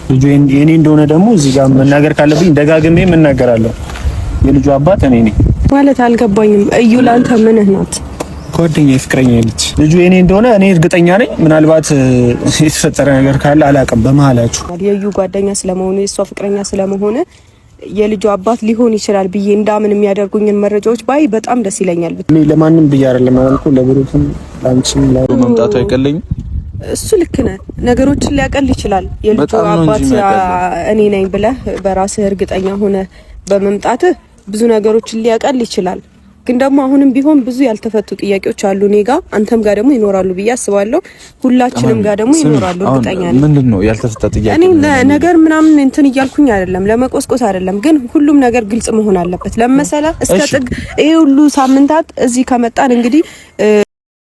ልጁ የኔ እንደሆነ ደግሞ እዚህ ጋር መናገር ካለብኝ ደጋግሜ እናገራለሁ። የልጁ አባት እኔ ነኝ ማለት አልገባኝም። እዩ ላንተ ምንህ ናት? ጓደኛዬ፣ ፍቅረኛዬ ነች። ልጁ የኔ እንደሆነ እኔ እርግጠኛ ነኝ። ምናልባት የተፈጠረ ነገር ካለ አላውቅም በመሀላችሁ። የዩ ጓደኛ ስለመሆኑ የሷ ፍቅረኛ ስለመሆነ የልጁ አባት ሊሆን ይችላል ብዬ እንዳምን የሚያደርጉኝን መረጃዎች ባይ በጣም ደስ ይለኛል። እኔ ለማንም ብዬ አይደለም አልኩ፣ ለብሩክም ላንቺም መምጣቱ አይቀለኝም። እሱ ልክ ነህ። ነገሮችን ሊያቀል ይችላል። የልጁ አባት እኔ ነኝ ብለህ በራስህ እርግጠኛ ሆነ በመምጣትህ ብዙ ነገሮችን ሊያቀል ይችላል። ግን ደግሞ አሁንም ቢሆን ብዙ ያልተፈቱ ጥያቄዎች አሉ እኔ ጋር፣ አንተም ጋር ደግሞ ይኖራሉ ብዬ አስባለሁ። ሁላችንም ጋር ደግሞ ይኖራሉ እርግጠኛ ነኝ። ምንድነው ያልተፈታ ጥያቄ? እኔ ነገር ምናምን እንትን እያልኩኝ አይደለም፣ ለመቆስቆስ አይደለም። ግን ሁሉም ነገር ግልጽ መሆን አለበት። ለመሰለ እስከ ጥግ ይሄ ሁሉ ሳምንታት እዚህ ከመጣን እንግዲህ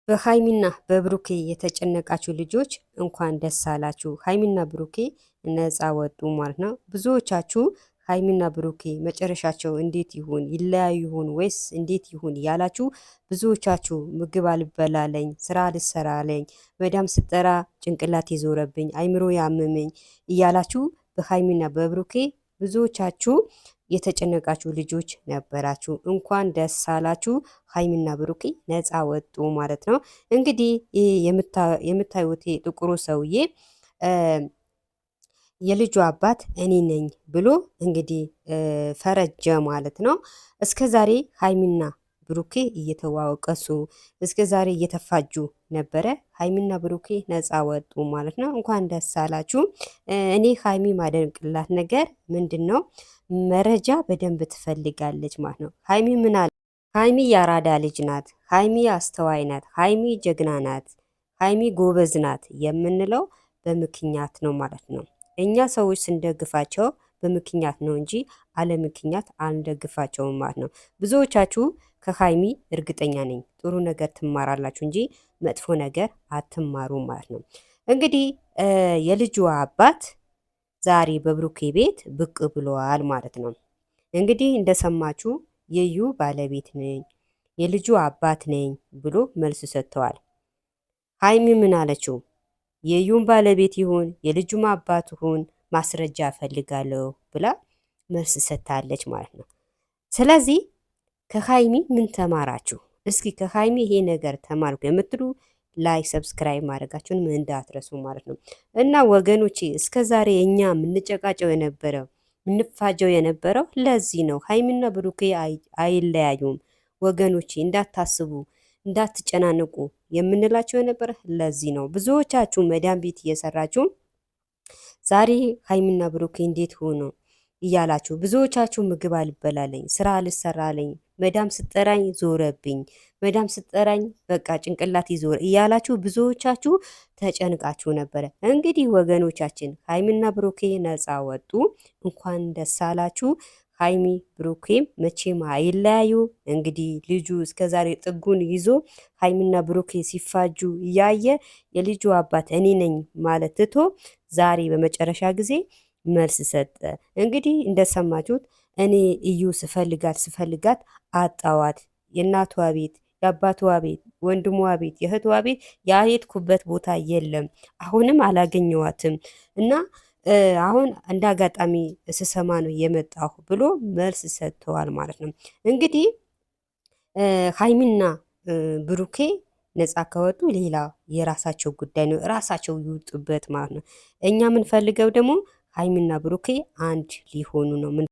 በሃይሚና በብሩኬ የተጨነቃችሁ ልጆች እንኳን ደስ አላችሁ። ሃይሚና ብሩኬ ነፃ ወጡ ማለት ነው። ብዙዎቻችሁ ሃይሚና ብሩኬ መጨረሻቸው እንዴት ይሁን፣ ይለያዩ ይሁን ወይስ እንዴት ይሁን ያላችሁ ብዙዎቻችሁ ምግብ አልበላለኝ፣ ስራ አልሰራለኝ፣ መዳም ስጠራ ጭንቅላት የዞረብኝ፣ አይምሮ ያመመኝ እያላችሁ በሃይሚና በብሩኬ ብዙዎቻችሁ የተጨነቃችሁ ልጆች ነበራችሁ። እንኳን ደስ አላችሁ። ሃይሚና ብሩኬ ነፃ ወጡ ማለት ነው። እንግዲህ የምታዩት ጥቁሩ ሰውዬ የልጁ አባት እኔ ነኝ ብሎ እንግዲህ ፈረጀ ማለት ነው። እስከ ዛሬ ሃይሚና ብሩኬ እየተዋወቀሱ እስከ ዛሬ እየተፋጁ ነበረ። ሃይሚና ብሩኬ ነፃ ወጡ ማለት ነው። እንኳን ደስ አላችሁ። እኔ ሃይሚ ማደንቅላት ነገር ምንድን ነው? መረጃ በደንብ ትፈልጋለች ማለት ነው። ሃይሚ ምን አለ? ሃይሚ ያራዳ ልጅ ናት። ሃይሚ አስተዋይ ናት። ሃይሚ ጀግና ናት። ሃይሚ ጎበዝ ናት የምንለው በምክንያት ነው ማለት ነው። እኛ ሰዎች ስንደግፋቸው በምክንያት ነው እንጂ አለ ምክንያት አንደግፋቸውም ማለት ነው። ብዙዎቻችሁ ከሃይሚ እርግጠኛ ነኝ ጥሩ ነገር ትማራላችሁ እንጂ መጥፎ ነገር አትማሩ ማለት ነው። እንግዲህ የልጁ አባት ዛሬ በብሩኬ ቤት ብቅ ብለዋል ማለት ነው። እንግዲህ እንደሰማችሁ የዩ ባለቤት ነኝ፣ የልጁ አባት ነኝ ብሎ መልስ ሰጥተዋል። ሃይሚ ምን አለችው? የዩን ባለቤት ይሁን የልጁም አባት ይሁን ማስረጃ እፈልጋለሁ ብላ መልስ ሰጥታለች ማለት ነው። ስለዚህ ከሃይሚ ምን ተማራችሁ? እስኪ ከሃይሚ ይሄ ነገር ተማርኩ የምትሉ ላይክ ሰብስክራይብ ማድረጋችሁን እንዳትረሱ ማለት ነው። እና ወገኖቼ እስከ ዛሬ እኛ የምንጨቃጨው የነበረው የምንፋጀው የነበረው ለዚህ ነው። ሃይሚና ብሩኬ አይለያዩም ወገኖቼ፣ እንዳታስቡ እንዳትጨናነቁ የምንላቸው የነበረ ለዚህ ነው። ብዙዎቻችሁ መዳም ቤት እየሰራችሁ ዛሬ ሃይሚና ብሩኬ እንዴት ሆኖ እያላችሁ ብዙዎቻችሁ ምግብ አልበላለኝ፣ ስራ አልሰራለኝ፣ መዳም ስጠራኝ ዞረብኝ፣ መዳም ስጠራኝ በቃ ጭንቅላት ይዞር እያላችሁ ብዙዎቻችሁ ተጨንቃችሁ ነበረ። እንግዲህ ወገኖቻችን ሃይሚና ብሩኬ ነፃ ወጡ። እንኳን ደስ አላችሁ። ሃይሚ ብሩኬም መቼም አይለያዩ። እንግዲህ ልጁ እስከዛሬ ጥጉን ይዞ ሃይሚና ብሩኬ ሲፋጁ እያየ የልጁ አባት እኔ ነኝ ማለት ትቶ ዛሬ በመጨረሻ ጊዜ መልስ ሰጠ። እንግዲህ እንደሰማችሁት እኔ እዩ ስፈልጋት አጣዋት። የእናቷ ቤት፣ የአባቷ ቤት፣ ወንድሟ ቤት፣ የእህቷ ቤት ያሄድኩበት ቦታ የለም። አሁንም አላገኘዋትም እና አሁን እንደ አጋጣሚ ስሰማ ነው የመጣሁ ብሎ መልስ ሰጥተዋል ማለት ነው። እንግዲህ ሃይሚና ብሩኬ ነፃ ከወጡ ሌላ የራሳቸው ጉዳይ ነው፣ ራሳቸው ይውጡበት ማለት ነው። እኛ የምንፈልገው ደግሞ ሃይሚና ብሩኬ አንድ ሊሆኑ ነው።